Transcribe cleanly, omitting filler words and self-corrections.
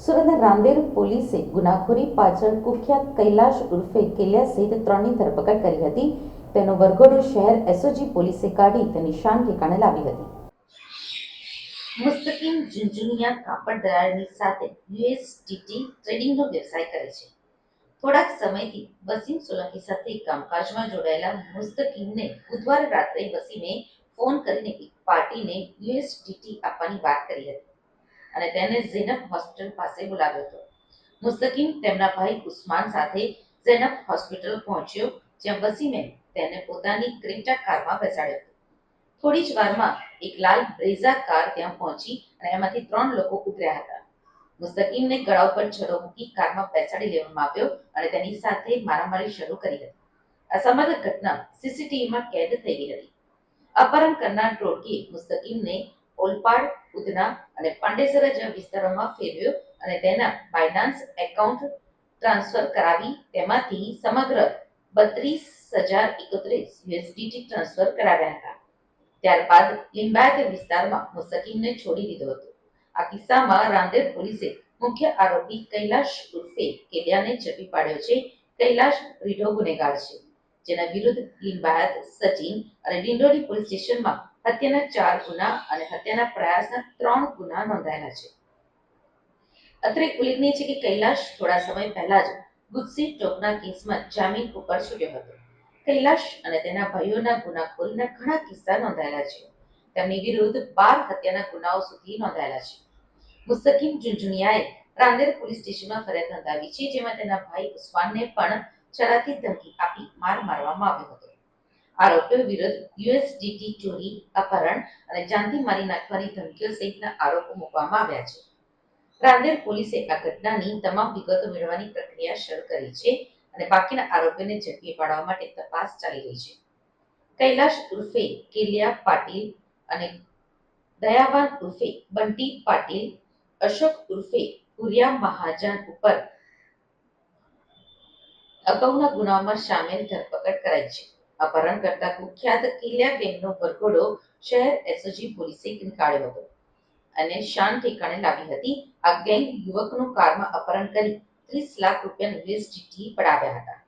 સુરતના રાંદેર પોલીસે ગુનાખોરી પાછળ કુખ્યાત કૈલાશ ઉર્ફે કેલિયા સહિત 3ની ધરપકડ કરી હતી. તેનો વરઘોડો શહેર એસઓજી પોલીસે કાઢી તેની શાન ઠેકાણે લાવી હતી. મુસ્તકીમ ઝુંઝુનિયા કાપડ દલાલની સાથે યુએસડીટી ટ્રેડિંગનો વ્યવસાય કરે છે. થોડાક સમયથી વસીમ સોલંકી સાથે કામકાજમાં જોડાયેલા મુસ્તકીમને બુધવારે રાત્રે વસીમે ફોન કરીને એક પાર્ટીને યુએસડીટી આપવાની વાત કરી હતી અને તેને ઝેનબ હોસ્પિટલ પાસે બોલાવ્યો હતો. મુસ્તકીમ તેમના ભાઈ ઉસ્માન સાથે ઝેનબ હોસ્પિટલ પહોંચ્યો, જ્યાં વસીમે તેને પોતાની ક્રેટા કારમાં બેસાડ્યો હતો. થોડી જ વારમાં એક લાલ બ્રેઝા કાર ત્યાં પહોંચી અને એમાંથી 3 લોકો ઉતર્યા હતા. મુસ્તકીમને ગળા ઉપર છરો મૂકી કારમાં બેસાડી લેવામાં આવ્યો અને તેની સાથે મારામારી શરૂ કરી હતી. આ સમગ્ર ઘટના સીસીટીવીમાં કેદ થઈ ગઈ હતી. અપહરણ કરનાર ટોળકીએ મુસ્તકીમને ઓલપાડ, ઉધના અને પાંડેસરા જેવા વિસ્તારોમાં ફેરવ્યો અને તેના બાયનાન્સ એકાઉન્ટ ટ્રાન્સફર કરાવી તેમાંથી સમગ્ર 32,031 યુએસડીટી ટ્રાન્સફર કરાવ્યા હતા. ત્યારબાદ લિંબાયત વિસ્તારમાં મુસ્તકીમને છોડી દીધો હતો. આ કિસ્સામાં રાંદેર પોલીસે મુખ્ય આરોપી કૈલાશ ઉર્ફે કેલિયાને ઝડપી પાડ્યો છે. કૈલાશ રીઢો ગુનેગાર છે, જેના વિરુદ્ધ લિંબાયત, સચિન અને ડિંડોલી પોલીસ સ્ટેશનમાં હત્યાના 4 ગુના અને હત્યાના પ્રયાસના 3 ગુના નોંધાયેલા છે. અત્રે ઉલ્લેખનીય છે કે કૈલાશ થોડા સમય પહેલા જ ગુજસી ચોકના કેસમાં જામીન ઉપર છૂટ્યો હતો. કૈલાશ અને તેના ભાઈઓના ગુનાખોરીના ઘણા કિસ્સા નોંધાયેલા છે. તેમની વિરુદ્ધ 12 હત્યાના ગુનાઓ સુધી નોંધાયેલા છે. મુસ્તકીમ ઝુંઝુનિયાએ રાંદેર પોલીસ સ્ટેશનમાં ફરિયાદ નોંધાવી છે, જેમાં તેના ભાઈ ઉસ્માનને પણ છરાથી ધમકી આપી માર મારવામાં આવ્યો હતો. આરોપીઓ વિરુદ્ધ યુએસડીટી ચોરી, અપહરણ અને જાનથી મારી નાખવાની ધમકીઓ સહિતના આરોપો મૂકવામાં આવ્યા છે. રાંદેર પોલીસે આ ઘટનાની તમામ વિગતો મેળવવાની પ્રક્રિયા શરૂ કરી છે અને બાકીના આરોપીઓને ઝડપી પાડવા માટે તપાસ ચાલી રહી છે. કૈલાશ ઉર્ફે કેલિયા પાટીલ અને દયાવાન ઉર્ફે બંટી પાટીલ, અશોક ઉર્ફે હુરિયા મહાજન ઉપર અગાઉના ગુનાઓમાં સામેલ ધરપકડ કરાઈ છે. અપહરણ કરતા કુખ્યાત કેલિયા ગેંગનો વરઘોડો શહેર એસઓજી પોલીસે નીકાળ્યો હતો અને શાન ઠેકાણે લાવી હતી. આ ગેંગ યુવકનું કારમાં અપહરણ કરી 30 લાખ રૂપિયાની યુએસડીટી પડાવ્યા હતા.